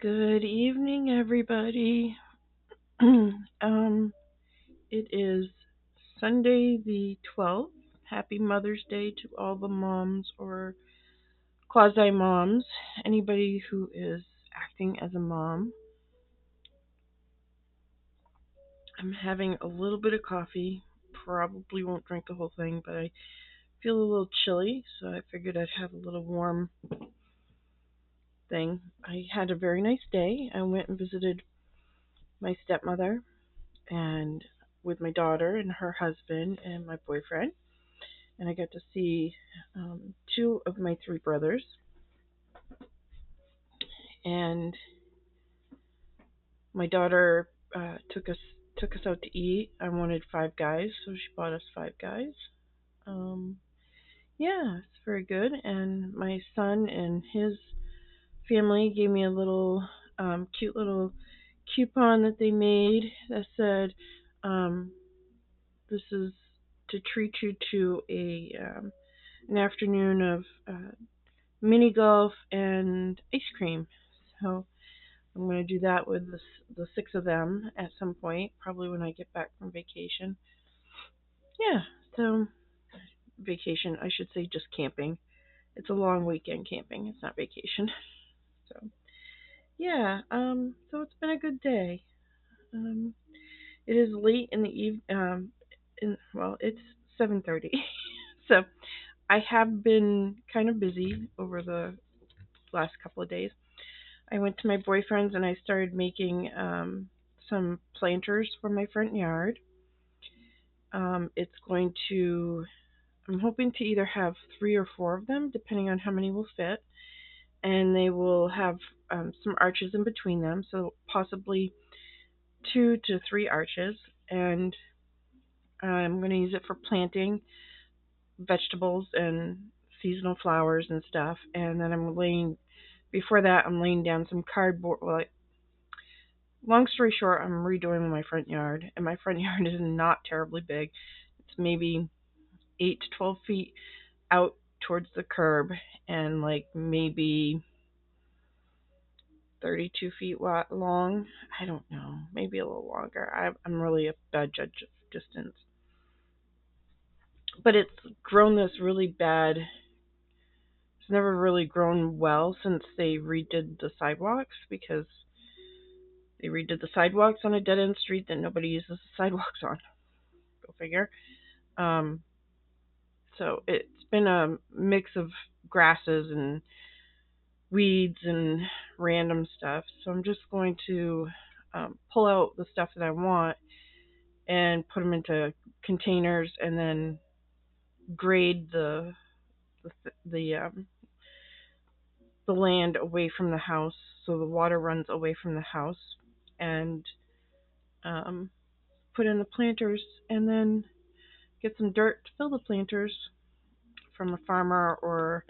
Good evening, everybody. um, it is Sunday the 12th. Happy Mother's Day to all the moms or quasi moms, anybody who is acting as a mom. I'm having a little bit of coffee. Probably won't drink the whole thing, but I feel a little chilly, so I figured I'd have a little warm thing. I had a very nice day. I went and visited my stepmother and with my daughter and her husband and my boyfriend. And I got to see two of my three brothers. And my daughter took us out to eat. I wanted Five Guys, so she bought us Five Guys. Um, yeah, it's very good. And my son and his family gave me a little cute little coupon that they made that said, um, "This is to treat you to an afternoon of mini golf and ice cream." So I'm going to do that with the six of them at some point, probably when I get back from vacation. Yeah, so vacation, I should say just camping. It's a long weekend camping. It's not vacation. So yeah, so it's been a good day. Um, it is late in the well, it's 7:30. So I have been kind of busy over the last couple of days. I went to my boyfriend's and I started making some planters for my front yard. It's going to, I'm hoping to either have three or four of them, depending on how many will fit. And they will have some arches in between them, so possibly 2 to 3 arches. And I'm going to use it for planting vegetables and seasonal flowers and stuff. And then before that, I'm laying down some cardboard. Well, long story short, I'm redoing my front yard, and my front yard is not terribly big. It's maybe 8 to 12 feet out towards the curb, and like maybe 32 feet long. I don't know, maybe a little longer. I'm really a bad judge of distance. But it's grown this really bad. It's never really grown well since they redid the sidewalks, because they redid the sidewalks on a dead end street that nobody uses the sidewalks on. Go figure. Um, so it's been a mix of grasses and weeds and random stuff. So I'm just going to pull out the stuff that I want and put them into containers, and then grade the the land away from the house, so the water runs away from the house, and um, put in the planters, and then get some dirt to fill the planters from a farmer or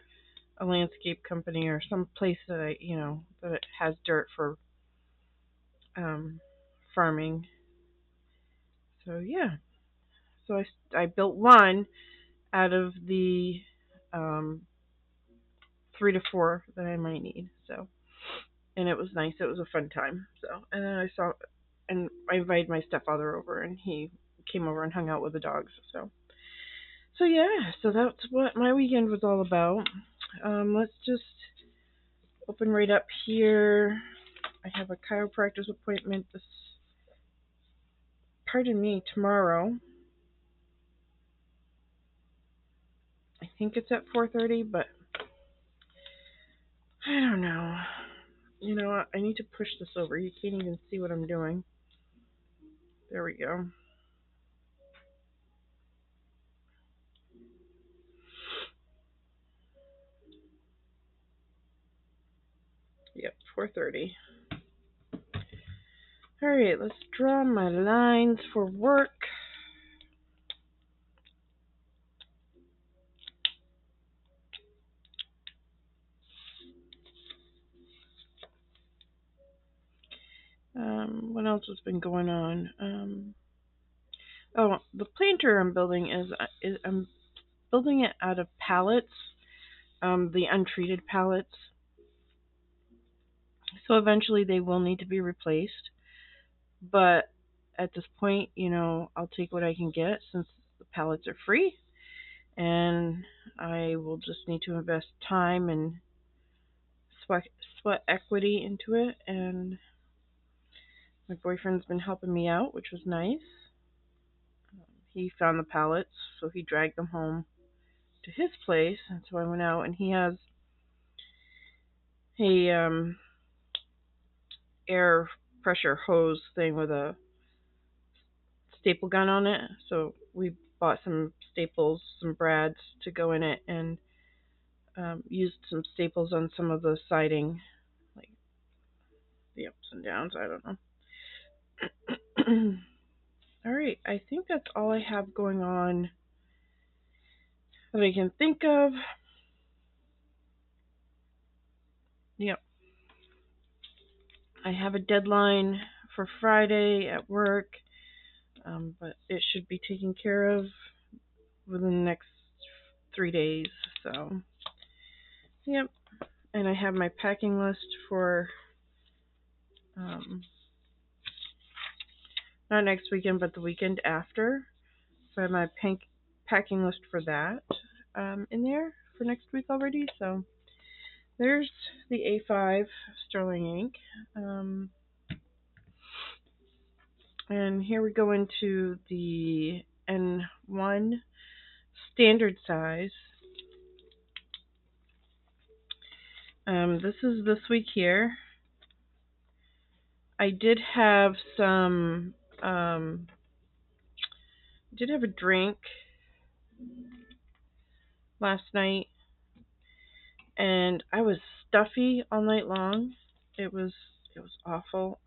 a landscape company or some place that it has dirt for um, farming. So yeah, so I built one out of the um, 3 to 4 that I might need. So, and it was nice. It was a fun time. So, and then I invited my stepfather over, and he came over and hung out with the dogs. So yeah, so that's what my weekend was all about. Let's just open right up here. I have a chiropractor's appointment tomorrow. I think it's at 4:30, but I don't know. You know what? I need to push this over. You can't even see what I'm doing. There we go. Yep, 4:30. All right, let's draw my lines for work. What else has been going on? The planter I'm building is I'm building it out of pallets, the untreated pallets. So eventually they will need to be replaced. But at this point, I'll take what I can get since the pallets are free. And I will just need to invest time and sweat, sweat equity into it. And my boyfriend's been helping me out, which was nice. He found the pallets, so he dragged them home to his place. And so I went out, and he has a air pressure hose thing with a staple gun on it. So we bought some staples, some brads to go in it, and used some staples on some of the siding, like the ups and downs. I don't know. All right, I think that's all I have going on that I can think of. Yep. I have a deadline for Friday at work, but it should be taken care of within the next 3 days. So, yep. And I have my packing list for not next weekend, but the weekend after. So I have my packing list for that in there for next week already. So there's the A5 Sterling ink. And here we go into the N1 standard size. This is this week here. I did have some, did have a drink last night, and I was stuffy all night long. It was awful.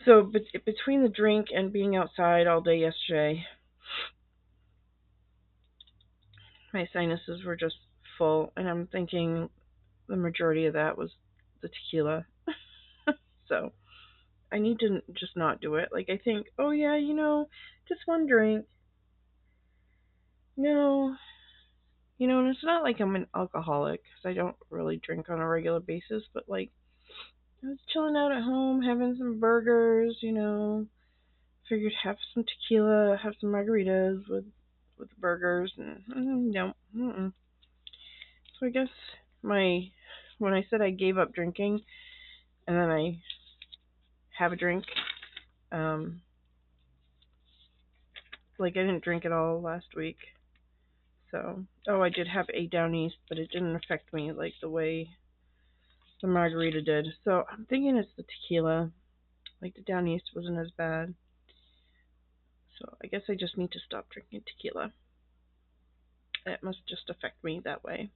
So between the drink and being outside all day yesterday, my sinuses were just full, and I'm thinking the majority of that was the tequila. So I need to just not do it. Like, I think, oh yeah, just one drink. No, and it's not like I'm an alcoholic, because I don't really drink on a regular basis, but like, I was chilling out at home, having some burgers, figured have some tequila, have some margaritas with the burgers, and no. Mm-mm. So I guess when I said I gave up drinking, and then I have a drink, like I didn't drink at all last week. So, I did have a down east, but it didn't affect me like the way the margarita did. So I'm thinking it's the tequila. Like the down east wasn't as bad. So I guess I just need to stop drinking tequila. It must just affect me that way.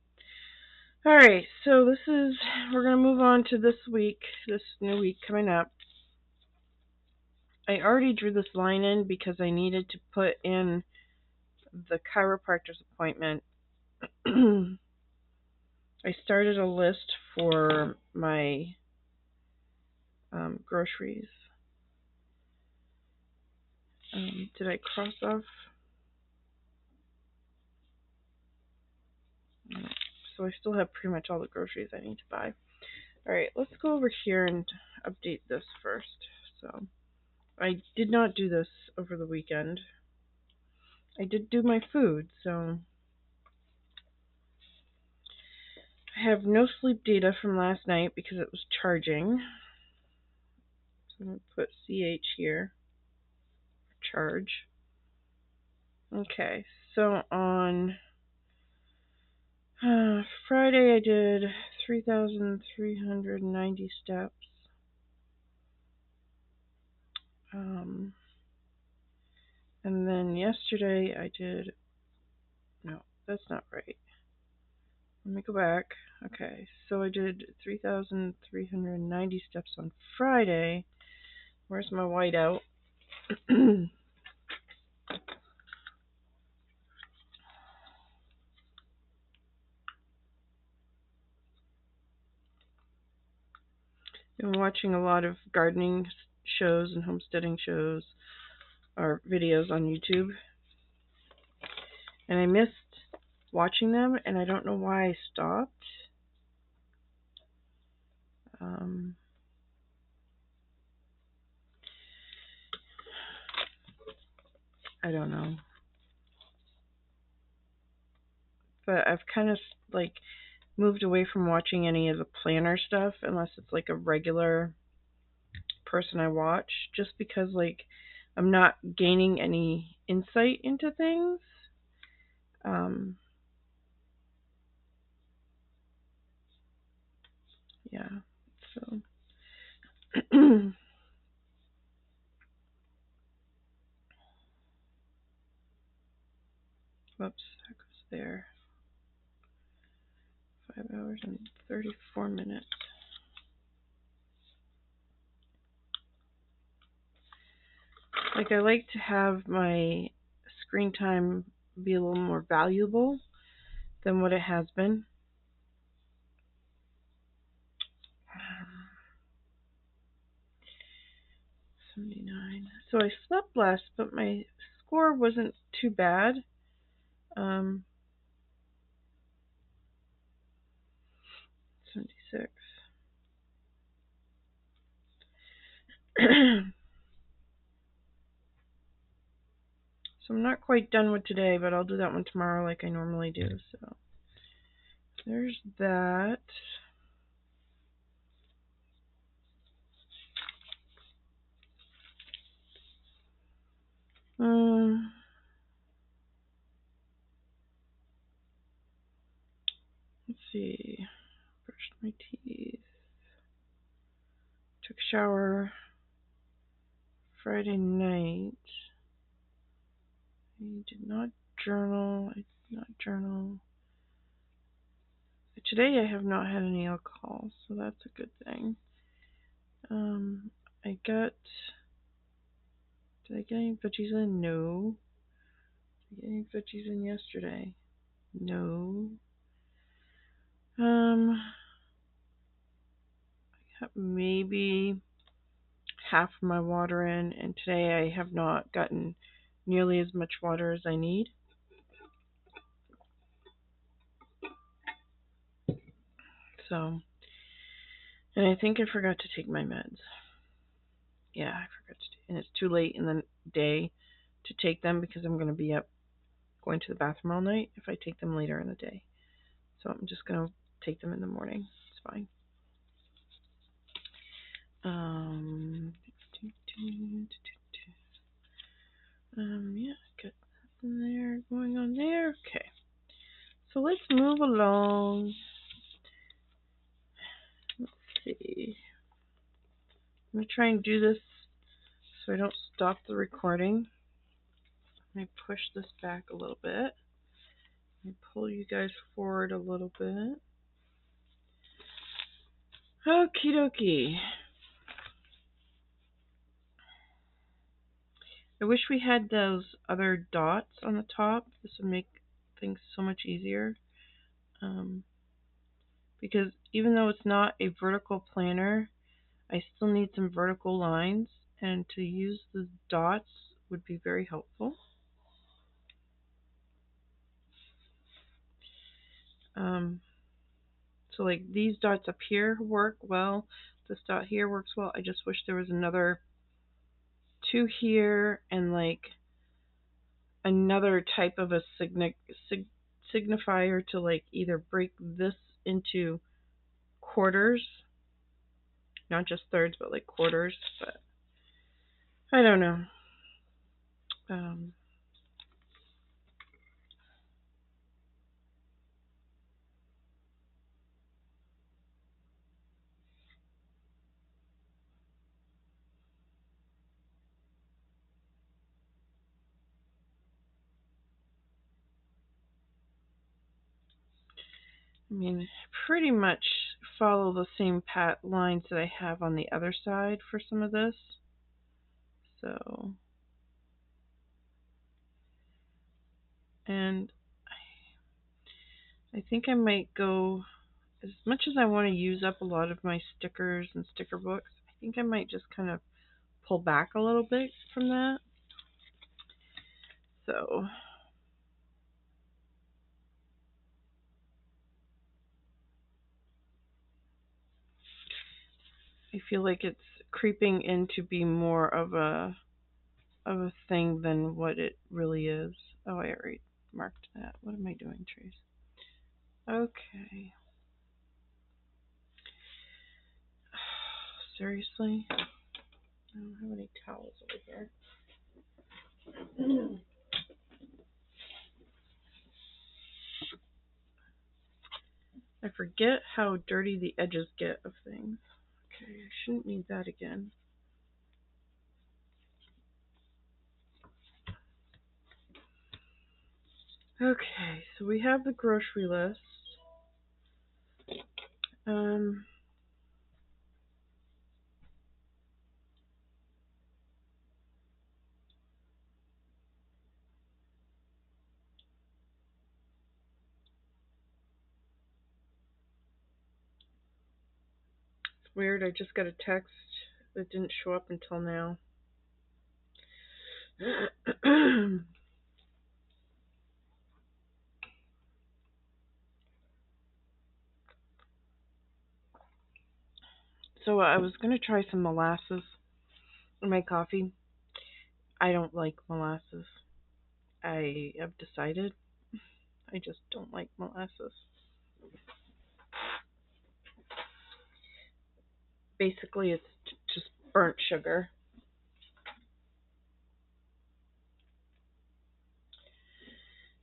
Alright, so we're going to move on to this week, this new week coming up. I already drew this line in because I needed to put in the chiropractor's appointment. I started a list for my groceries. Did I cross off? No. So I still have pretty much all the groceries I need to buy. Alright, let's go over here and update this first. So I did not do this over the weekend. I did do my food, so I have no sleep data from last night because it was charging. So I'm going to put CH here. Charge. Okay, so on Friday I did 3,390 steps. And then yesterday I did, no, that's not right. Let me go back. Okay, so I did 3,390 steps on Friday. Where's my whiteout? Been watching a lot of gardening shows and homesteading shows or videos on YouTube. And I missed watching them, and I don't know why I stopped. Um, I don't know. But I've kind of like moved away from watching any of the planner stuff unless it's like a regular person I watch, just because like I'm not gaining any insight into things. Um, yeah. So whoops, that goes there. 5 hours and 34 minutes. Like, I like to have my screen time be a little more valuable than what it has been. 79. So I slept less, but my score wasn't too bad. 76. So I'm not quite done with today, but I'll do that one tomorrow like I normally do. So there's that. Let's see. Brushed my teeth. Took a shower Friday night. I did not journal. I did not journal. Today I have not had any alcohol, so that's a good thing. I got. Did I get any veggies in? No. Did I get any veggies in yesterday? No. I got maybe half of my water in, and today I have not gotten nearly as much water as I need. So, and I think I forgot to take my meds. Yeah, I forgot to, and it's too late in the day to take them because I'm going to be up going to the bathroom all night if I take them later in the day. So I'm just going to take them in the morning. It's fine. Yeah, got nothing there going on there. Okay. So let's move along. Let's see. I'm going to try and do this so I don't stop the recording. Let me push this back a little bit. Let me pull you guys forward a little bit. Okie dokie. I wish we had those other dots on the top. This would make things so much easier. Because even though it's not a vertical planner, I still need some vertical lines, and to use the dots would be very helpful. So like these dots up here work well. This dot here works well. I just wish there was another two here and like another type of a signifier to like either break this into quarters, not just thirds, but like quarters. But I don't know. I mean, pretty much follow the same lines that I have on the other side for some of this. So, and I think I might go, as much as I want to use up a lot of my stickers and sticker books, I think I might just kind of pull back a little bit from that. So, feel like it's creeping in to be more of a thing than what it really is. Oh, I already marked that. What am I doing, Trace? Okay. Seriously? I don't have any towels over here. I forget how dirty the edges get of things. Okay, I shouldn't need that again. Okay, so we have the grocery list. It's weird, I just got a text that didn't show up until now. So I was going to try some molasses in my coffee. I don't like molasses. I have decided I just don't like molasses. Basically, it's just burnt sugar.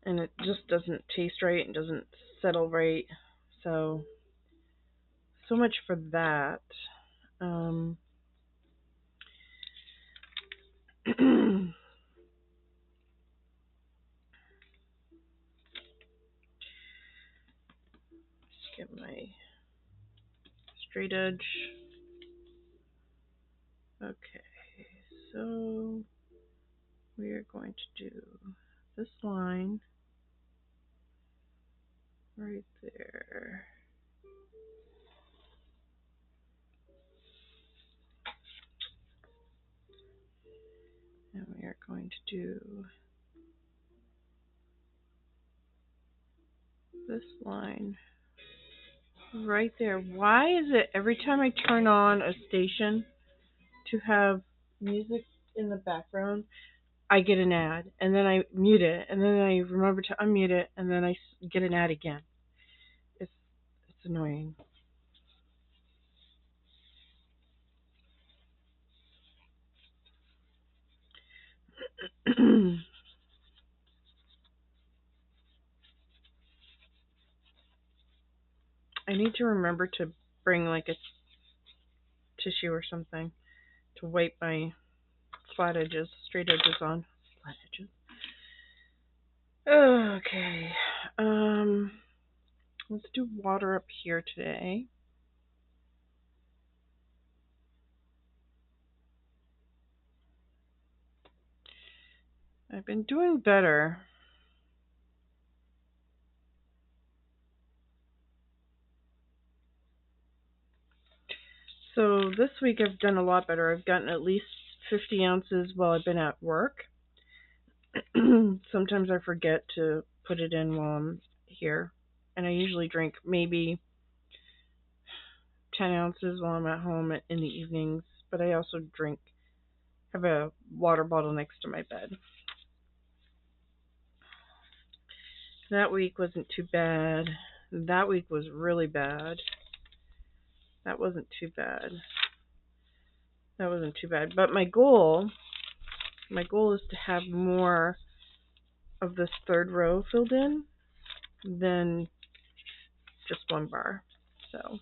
And it just doesn't taste right and doesn't settle right. So much for that. Just get my straight edge. Okay, so we are going to do this line right there. And we are going to do this line right there. Why is it every time I turn on a station to have music in the background, I get an ad, and then I mute it, and then I remember to unmute it, and then I get an ad again. It's annoying. I need to remember to bring like a tissue or something to wipe my flat edges, straight edges on. Flat edges. Okay. Let's do water up here today. I've been doing better. So this week I've done a lot better. I've gotten at least 50 ounces while I've been at work. Sometimes I forget to put it in while I'm here. And I usually drink maybe 10 ounces while I'm at home in the evenings. But I also have a water bottle next to my bed. That week wasn't too bad. That week was really bad. That wasn't too bad. That wasn't too bad. But my goal is to have more of this third row filled in than just one bar. So,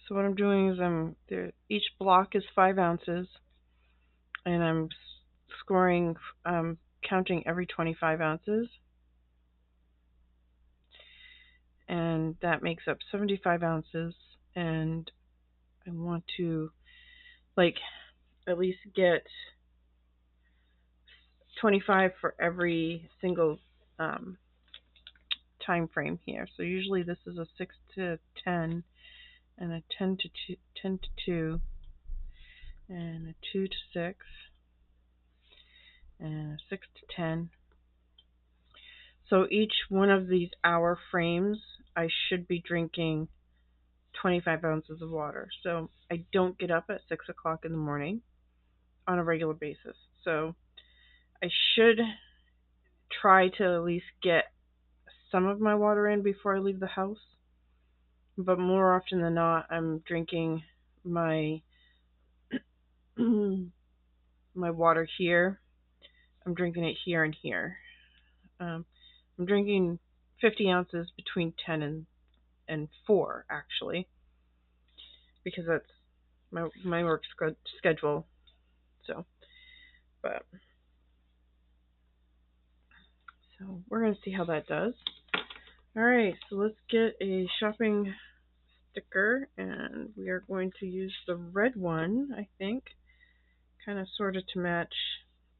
so what I'm doing is each block is 5 ounces, and I'm scoring, counting every 25 ounces. And that makes up 75 ounces, and I want to at least get 25 for every single time frame here. So usually this is a 6 to 10 and a 10 to 2 and a 2 to 6 6 to 10. So each one of these hour frames, I should be drinking 25 ounces of water. So I don't get up at 6 o'clock in the morning on a regular basis. So I should try to at least get some of my water in before I leave the house. But more often than not, I'm drinking my my water here. I'm drinking it here and here. I'm drinking 50 ounces between 10 and 4, actually, because that's my work schedule. So, but so we're gonna see how that does. All right, so let's get a shopping sticker, and we are going to use the red one, I think, kind of sort of to match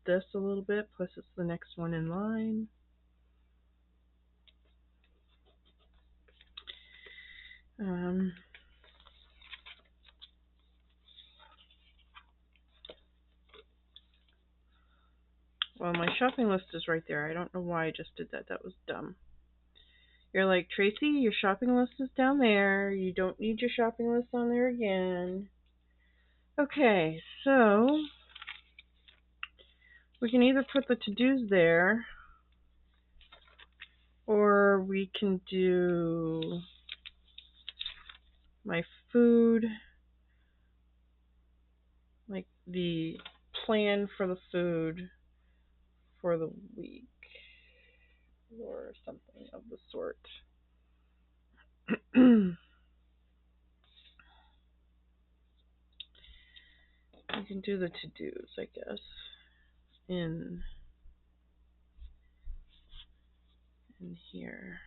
this a little bit, plus it's the next one in line. Well, my shopping list is right there. I don't know why I just did that. That was dumb. You're like, Tracy, your shopping list is down there. You don't need your shopping list on there again. Okay, so we can either put the to-dos there, or we can do my food, like the plan for the food for the week, or something of the sort. I can do the to-dos, I guess, in here.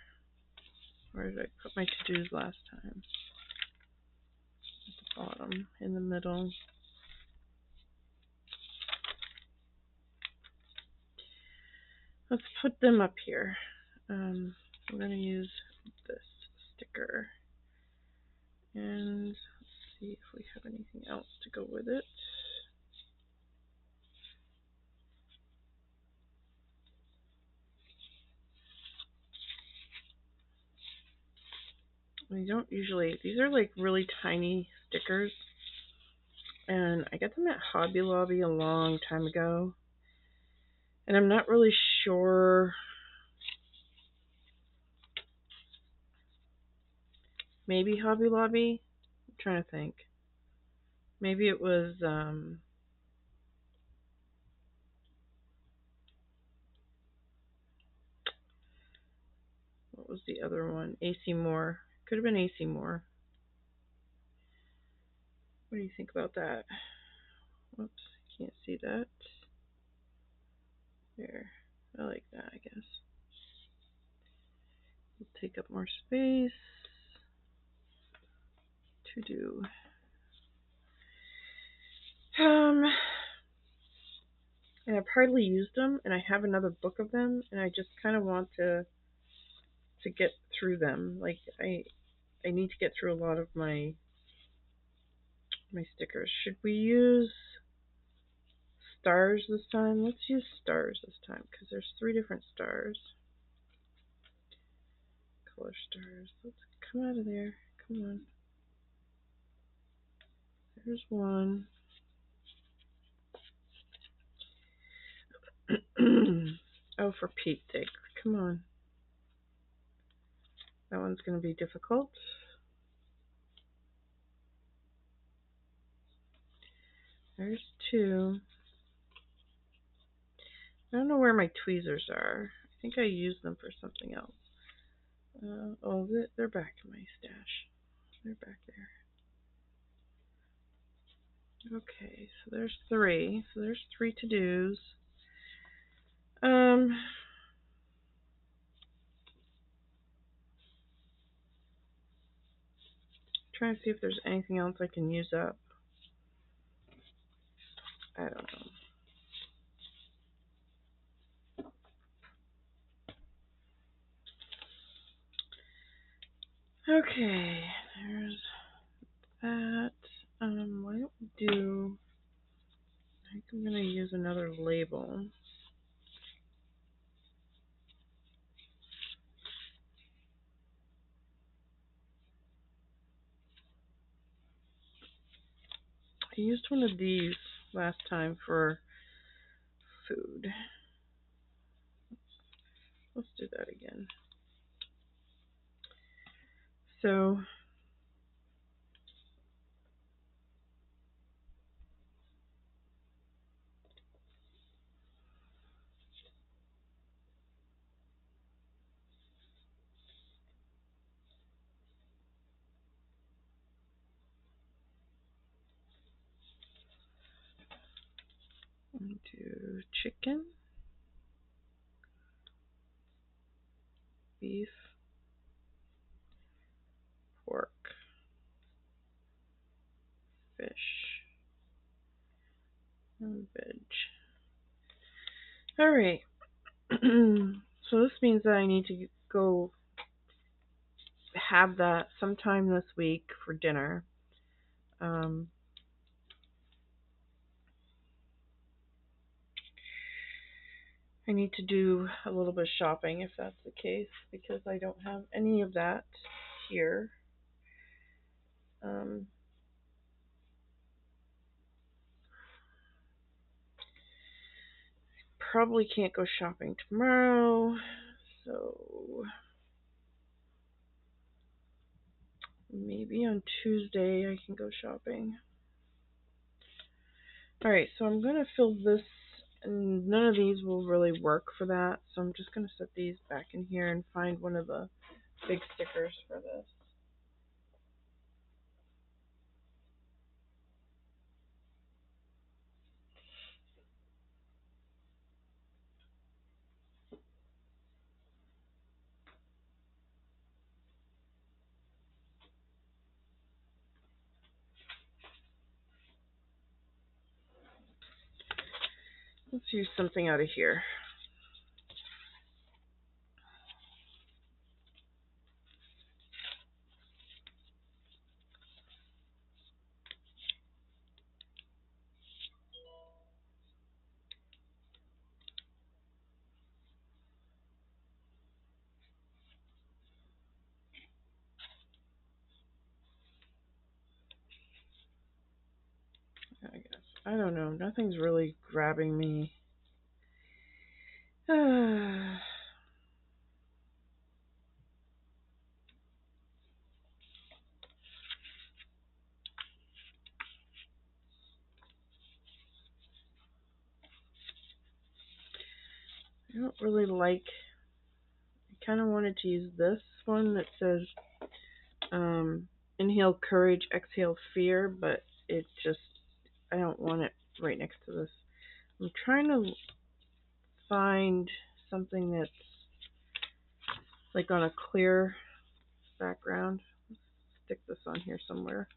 Where did I put my to-dos last time? At the bottom, in the middle. Let's put them up here. We're going to use this sticker. And let's see if we have anything else to go with it. We don't usually, these are like really tiny stickers. And I got them at Hobby Lobby a long time ago. And I'm not really sure. Maybe Hobby Lobby? I'm trying to think. Maybe it was, what was the other one? AC Moore. Could have been AC Moore. What do you think about that? Whoops, can't see that. There. I like that, I guess. We'll take up more space. To do. And I've hardly used them, and I have another book of them, and I just kind of want to get through them. Like I need to get through a lot of my stickers. Should we use stars this time? Let's use stars this time, because there's 3 different stars. Color stars. Let's come out of there. Come on. There's one. Oh, for Pete's sake. Come on. That one's going to be difficult. There's 2. I don't know where my tweezers are. I think I used them for something else. Oh, they're back in my stash. They're back there. Okay, so there's 3. So there's 3 to-dos. Trying to see if there's anything else I can use up. I don't know. Okay, there's that. Why don't we do... I think I'm going to use another label. I used one of these last time for food. Let's do that again. So do chicken, beef, pork, fish, and veg. Alright. So this means that I need to go have that sometime this week for dinner. I need to do a little bit of shopping if that's the case, because I don't have any of that here. Probably can't go shopping tomorrow, so maybe on Tuesday I can go shopping. Alright, so I'm going to fill this, and none of these will really work for that, so I'm just going to set these back in here and find one of the big stickers for this. Let's use something out of here. I guess. I don't know. Nothing's really grabbing me. I don't really like. I kind of wanted to use this one that says inhale courage, exhale fear, but it just, I don't want it right next to this. I'm trying to find something that's like on a clear background. Let's stick this on here somewhere.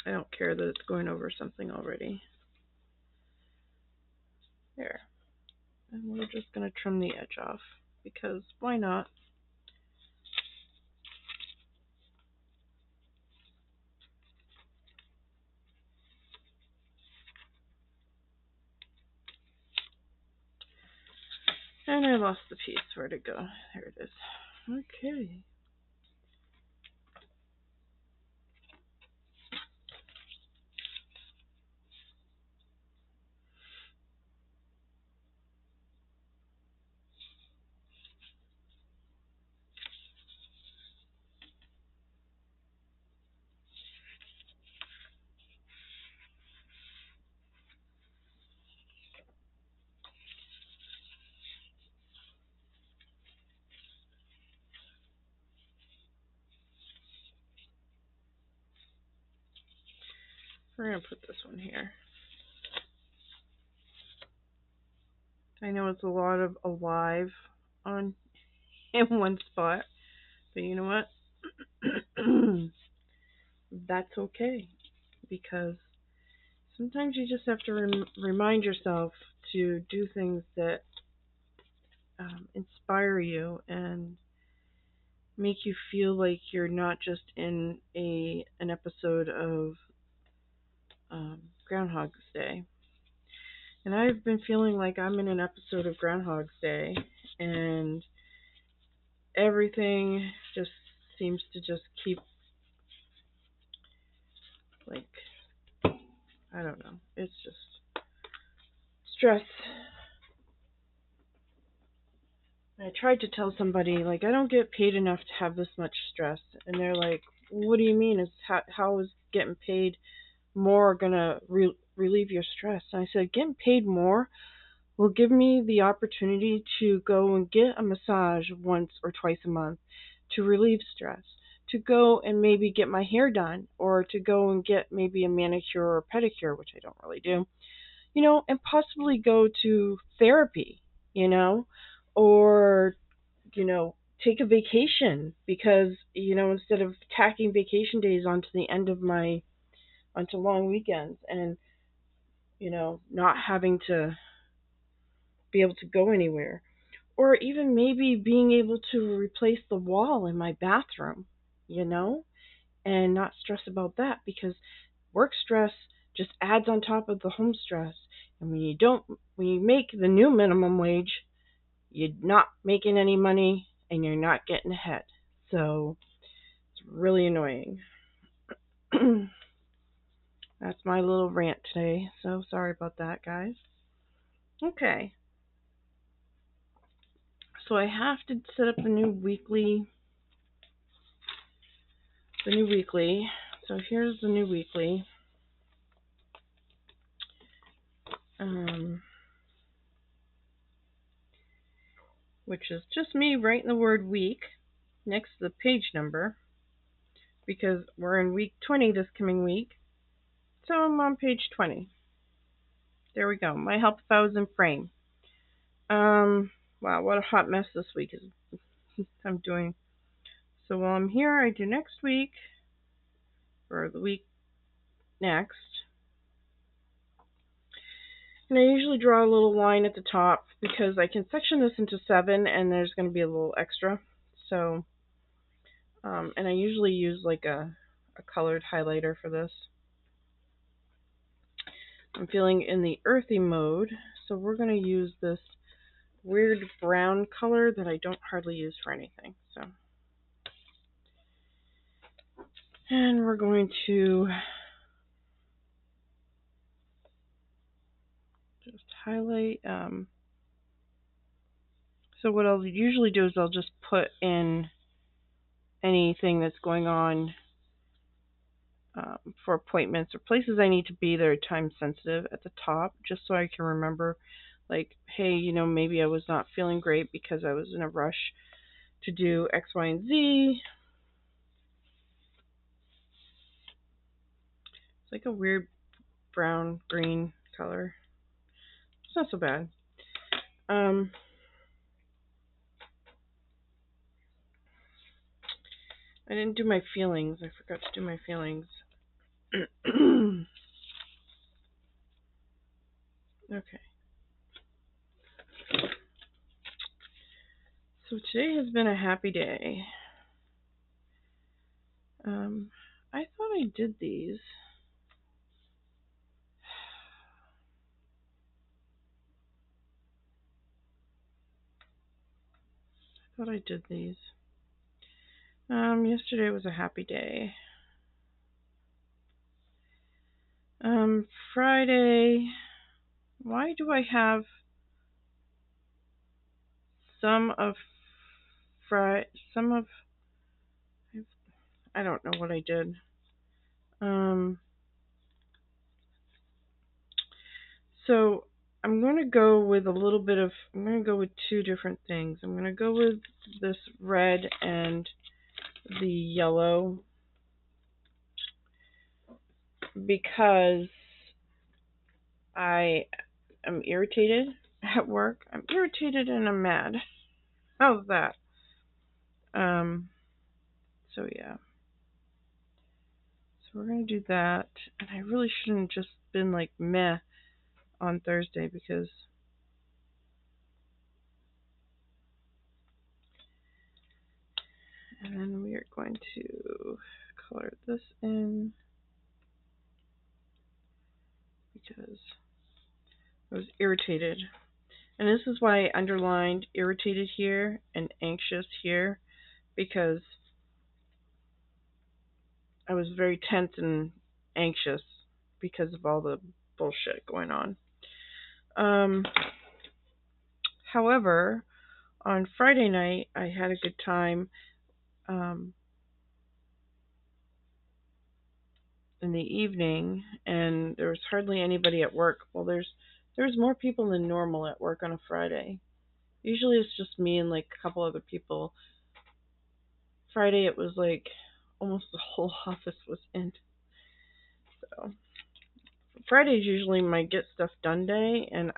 I don't care that it's going over something already. There. And we're just going to trim the edge off, because why not? And I lost the piece. Where'd it go? There it is. Okay. We're going to put this one here. I know it's a lot of alive on in one spot, but you know what? That's okay, because sometimes you just have to remind yourself to do things that inspire you and make you feel like you're not just in an episode of Groundhog's Day. And I've been feeling like I'm in an episode of Groundhog's Day, and everything just seems to just keep, like, I don't know. It's just stress. I tried to tell somebody, like, I don't get paid enough to have this much stress. And they're like, what do you mean? How is getting paid more going to relieve your stress? And I said, getting paid more will give me the opportunity to go and get a massage once or twice a month to relieve stress, to go and maybe get my hair done, or to go and get maybe a manicure or a pedicure, which I don't really do, and possibly go to therapy, or, take a vacation because, instead of tacking vacation days onto the end of onto long weekends and, not having to be able to go anywhere. Or even maybe being able to replace the wall in my bathroom, and not stress about that because work stress just adds on top of the home stress. And when you make the new minimum wage, you're not making any money and you're not getting ahead. So it's really annoying. That's my little rant today. So sorry about that, guys. Okay. So I have to set up the new weekly. So here's the new weekly. Which is just me writing the word week next to the page number because we're in week 20 this coming week. So I'm on page 20. There we go. My help if I was in frame. Wow, what a hot mess this week is. I'm doing. So while I'm here, I do next week, or the week next. And I usually draw a little line at the top because I can section this into 7 and there's going to be a little extra. So, and I usually use like a colored highlighter for this. I'm feeling in the earthy mode, so we're going to use this weird brown color that I don't hardly use for anything. So, and we're going to just highlight. So what I'll usually do is I'll just put in anything that's going on for appointments or places I need to be that are time sensitive at the top, just so I can remember, like, hey, maybe I was not feeling great because I was in a rush to do X, Y, and Z. It's like a weird brown green color. It's not so bad. I didn't do my feelings. I forgot to do my feelings. Okay. So today has been a happy day. I thought I did these. Yesterday was a happy day. Friday. Why do I have some of I don't know what I did. So I'm going to go with two different things. I'm going to go with this red and the yellow because I am irritated at work. I'm irritated and I'm mad. How's that? So yeah. So we're going to do that. And I really shouldn't just been like meh on Thursday because And then we are going to color this in because I was irritated. And this is why I underlined irritated here and anxious here, because I was very tense and anxious because of all the bullshit going on. However, on Friday night, I had a good time in the evening, and there was hardly anybody at work. Well, there's more people than normal at work on a Friday. Usually it's just me and like a couple other people. Friday it was like almost the whole office was in. So Friday's usually my get stuff done day, and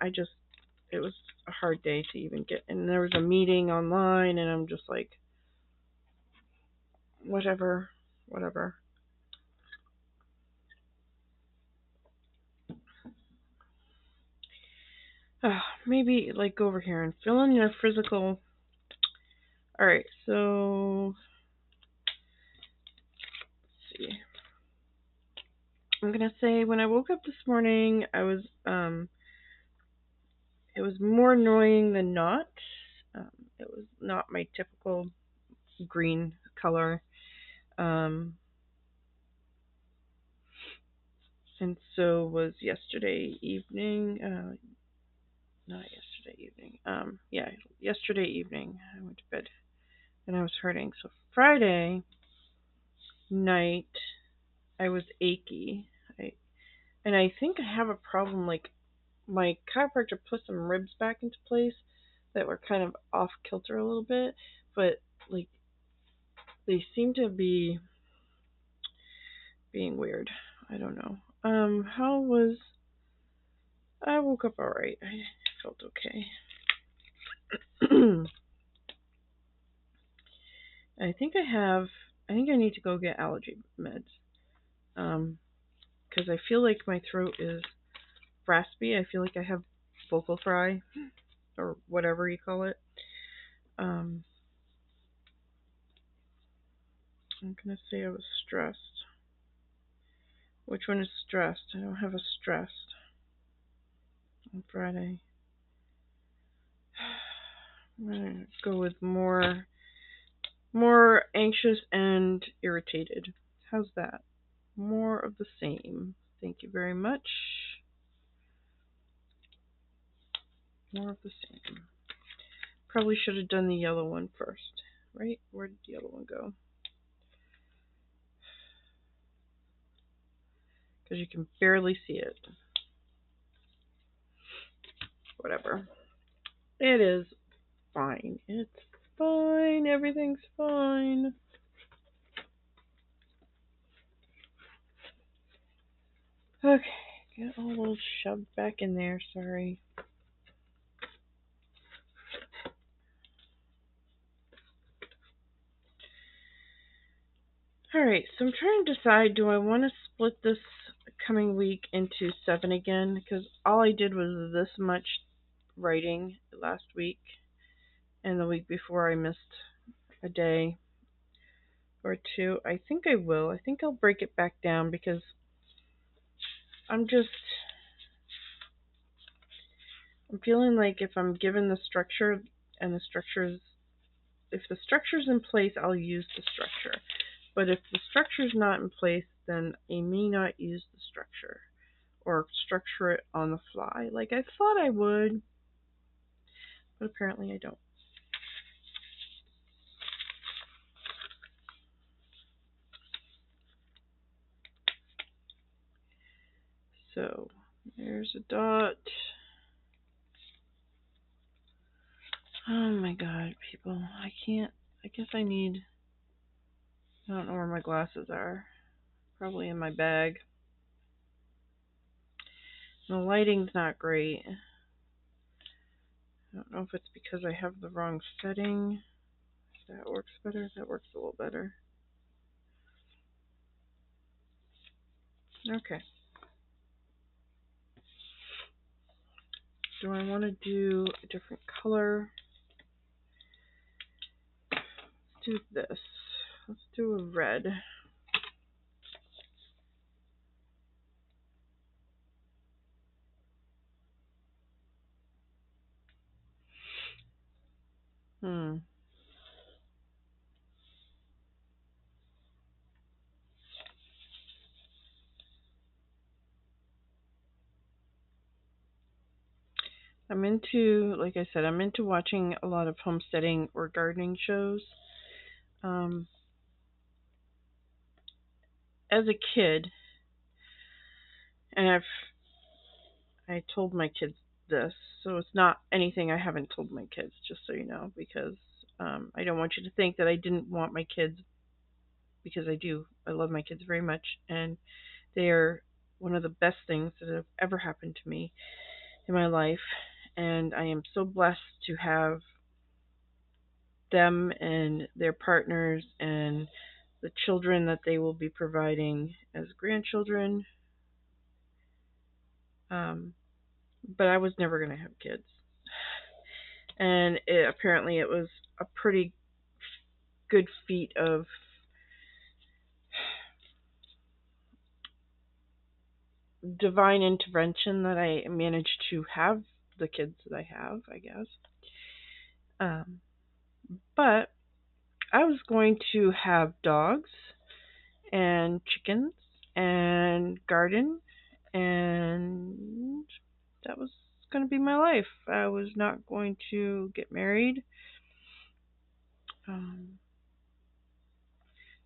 it was a hard day to even get. And there was a meeting online, and I'm just like, whatever. Maybe like go over here and fill in your physical. All right, so let's see. I'm gonna say when I woke up this morning, it was more annoying than not. It was not my typical green color. And so was yesterday evening. Not yesterday evening. Yeah, yesterday evening I went to bed and I was hurting. So Friday night I was achy. And I think I have a problem. Like my chiropractor put some ribs back into place that were kind of off kilter a little bit, but like they seem to be being weird. I don't know. I woke up alright. I felt okay. I think I need to go get allergy meds. Because I feel like my throat is raspy. I feel like I have vocal fry or whatever you call it. I'm gonna say I was stressed. Which one is stressed? I don't have a stressed on Friday. I'm gonna go with more anxious and irritated. How's that? More of the same. Thank you very much. More of the same. Probably should have done the yellow one first, right? Where did the yellow one go? Because you can barely see it. Whatever. It is fine. It's fine. Everything's fine. Okay. Get all those shoved back in there. Sorry. Alright, so I'm trying to decide, do I want to split this coming week into 7 again? Because all I did was this much writing last week, and the week before I missed a day or two. I think I will. I think I'll break it back down because I'm feeling like if I'm given the structure and if the structure's in place, I'll use the structure. But if the structure's not in place, then I may not use the structure or structure it on the fly. Like I thought I would, but apparently I don't. So there's a dot. Oh my god, people. I guess I don't know where my glasses are. Probably in my bag. The lighting's not great. I don't know if it's because I have the wrong setting. If that works better. That works a little better. Okay. Do I want to do a different color? Let's do this. Let's do a red. Hmm. I'm into, like I said, I'm into watching a lot of homesteading or gardening shows. Um, as a kid, and I told my kids this, so it's not anything I haven't told my kids, just so you know, because I don't want you to think that I didn't want my kids, because I do. I love my kids very much, and they are one of the best things that have ever happened to me in my life, and I am so blessed to have them and their partners and the children that they will be providing as grandchildren. Um, but I was never going to have kids. And apparently it was a pretty good feat of divine intervention that I managed to have the kids that I have, I guess. Um, but I was going to have dogs and chickens and garden, and that was going to be my life. I was not going to get married. Um,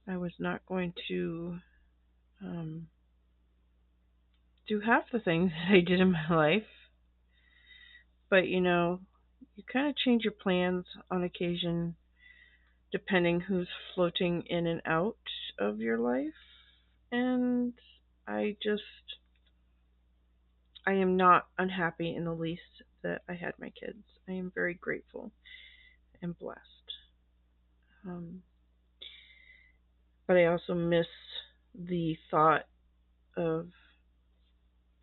I was not going to um, do half the things that I did in my life. But you kind of change your plans on occasion depending who's floating in and out of your life. And I just, I am not unhappy in the least that I had my kids. I am very grateful and blessed. Um, but I also miss the thought of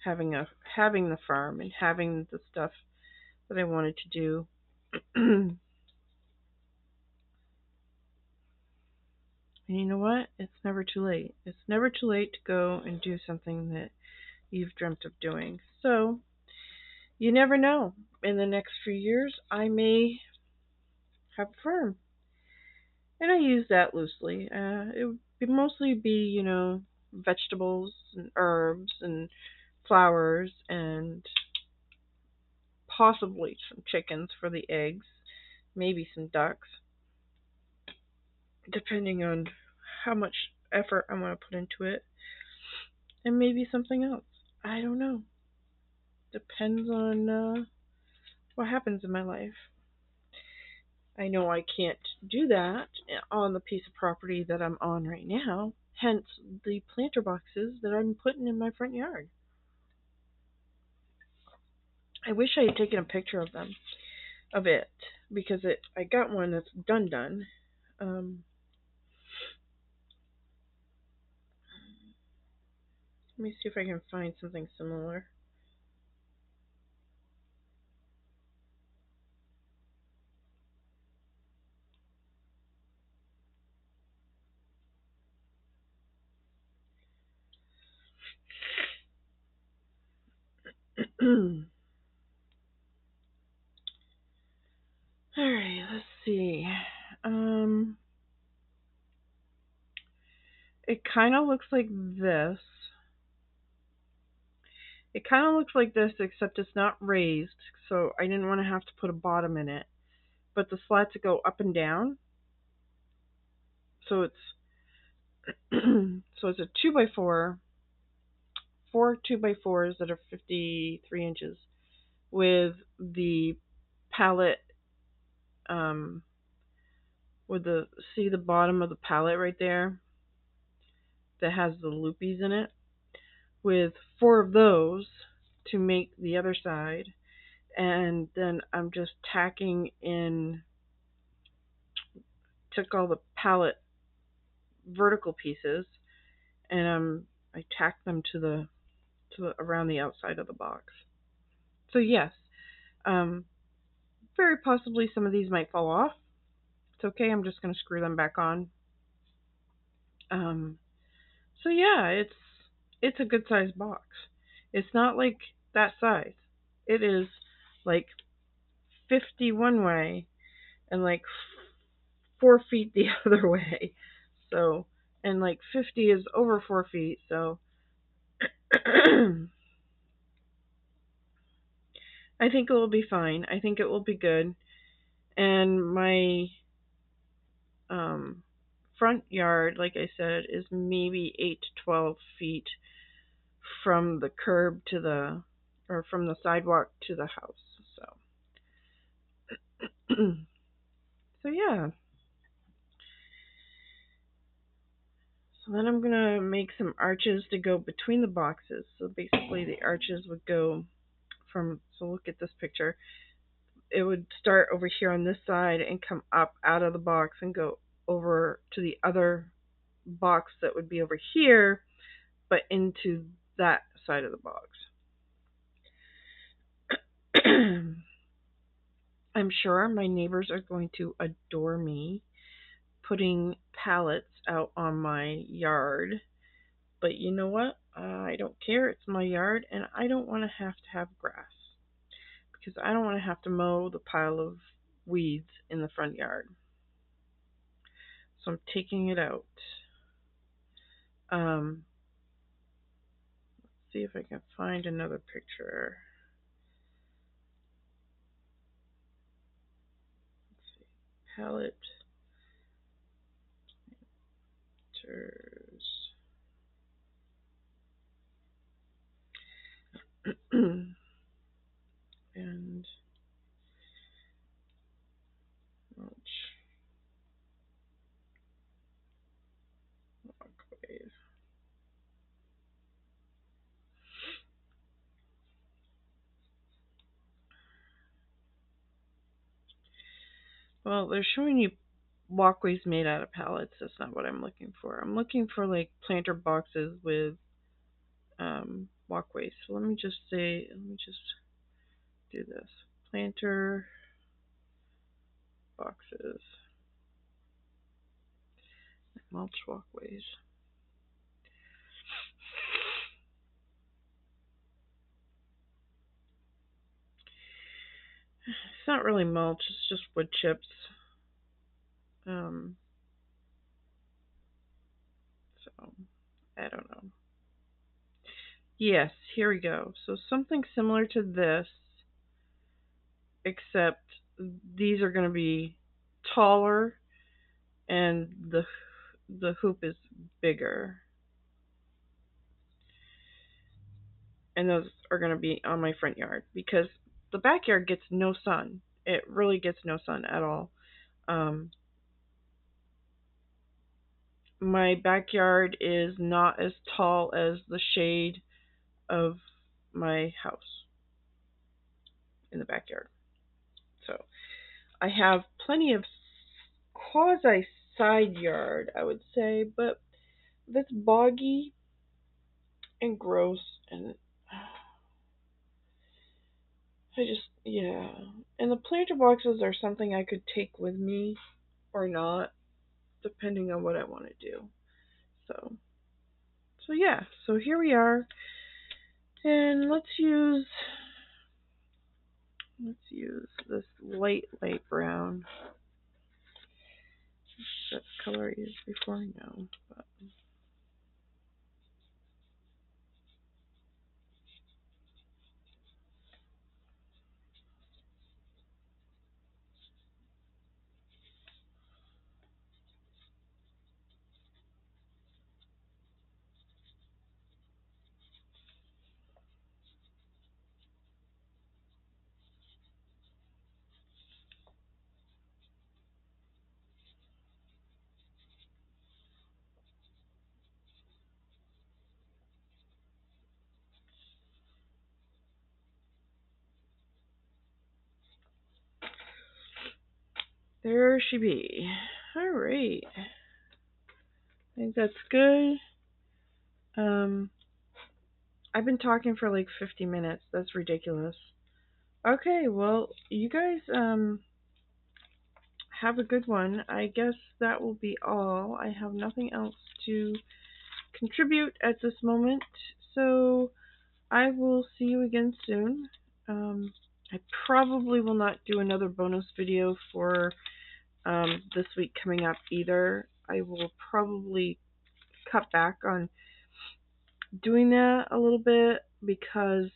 having the farm and having the stuff that I wanted to do. And you know what? It's never too late. It's never too late to go and do something that you've dreamt of doing. So you never know. In the next few years, I may have a farm, and I use that loosely. It would mostly be, vegetables and herbs and flowers and possibly some chickens for the eggs, maybe some ducks, depending on how much effort I want to put into it, and maybe something else. I don't know. Depends on what happens in my life. I know I can't do that on the piece of property that I'm on right now, hence the planter boxes that I'm putting in my front yard. I wish I had taken a picture of them, of it, because I got one that's done. Um, Let me see if I can find something similar. Alright, let's see. Um, it kind of looks like this. It kind of looks like this, except it's not raised, so I didn't want to have to put a bottom in it. But the slats go up and down, so it's so it's a 2x4, four 2x4s that are 53 inches with the pallet, um, with see the bottom of the pallet right there that has the loopies in it, with four of those to make the other side, and then I'm just tacking in, took all the pallet vertical pieces, and I tacked them to the around the outside of the box. So yes, um, very possibly some of these might fall off. It's okay, I'm just going to screw them back on. Um, so yeah, it's a good sized box. It's not like that size. It is like 50 one way and like 4 feet the other way. So, and like 50 is over 4 feet. So, I think it will be fine. I think it will be good. And my um, front yard, like I said, is maybe 8 to 12 feet from the curb to the, or from the sidewalk to the house. So, so yeah. So then I'm gonna make some arches to go between the boxes. So basically, the arches would go from. So look at this picture. It would start over here on this side and come up out of the box and go over to the other box that would be over here, but into that side of the box. I'm sure my neighbors are going to adore me putting pallets out on my yard. But you know what? I don't care. It's my yard, and I don't want to have grass because I don't want to have to mow the pile of weeds in the front yard. So I'm taking it out. Um, see if I can find another picture. Let's see. Palette pictures. And mulch walkways. Well, they're showing you walkways made out of pallets. That's not what I'm looking for. I'm looking for like planter boxes with walkways. So let me just do this. Planter boxes, mulch walkways. It's not really mulch, it's just wood chips. Um, so, I don't know. Yes, here we go. So something similar to this, except these are going to be taller and the hoop is bigger. And those are going to be on my front yard because the backyard gets no sun. It really gets no sun at all. Um, my backyard is not as tall as the shade of my house in the backyard. So I have plenty of quasi side yard, I would say, but that's boggy and gross, and I just, yeah. And the planter boxes are something I could take with me or not, depending on what I want to do. So, so yeah. So here we are, and let's use this light brown. That color I used before, no. But there she be. All right. I think that's good. Um, I've been talking for like 50 minutes. That's ridiculous. Okay, well, you guys have a good one. I guess that will be all. I have nothing else to contribute at this moment. So I will see you again soon. I probably will not do another bonus video for this week coming up either. I will probably cut back on doing that a little bit because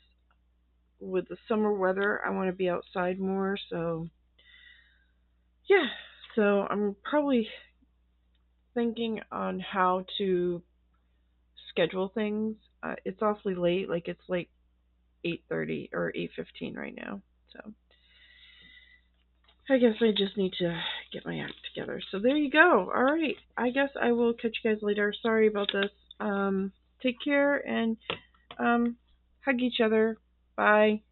with the summer weather, I want to be outside more. So, yeah. So I'm probably thinking on how to schedule things. It's awfully late. Like it's like 8:30 or 8:15 right now. So I guess I just need to get my act together. So there you go. All right. I guess I will catch you guys later. Sorry about this. Take care and hug each other. Bye.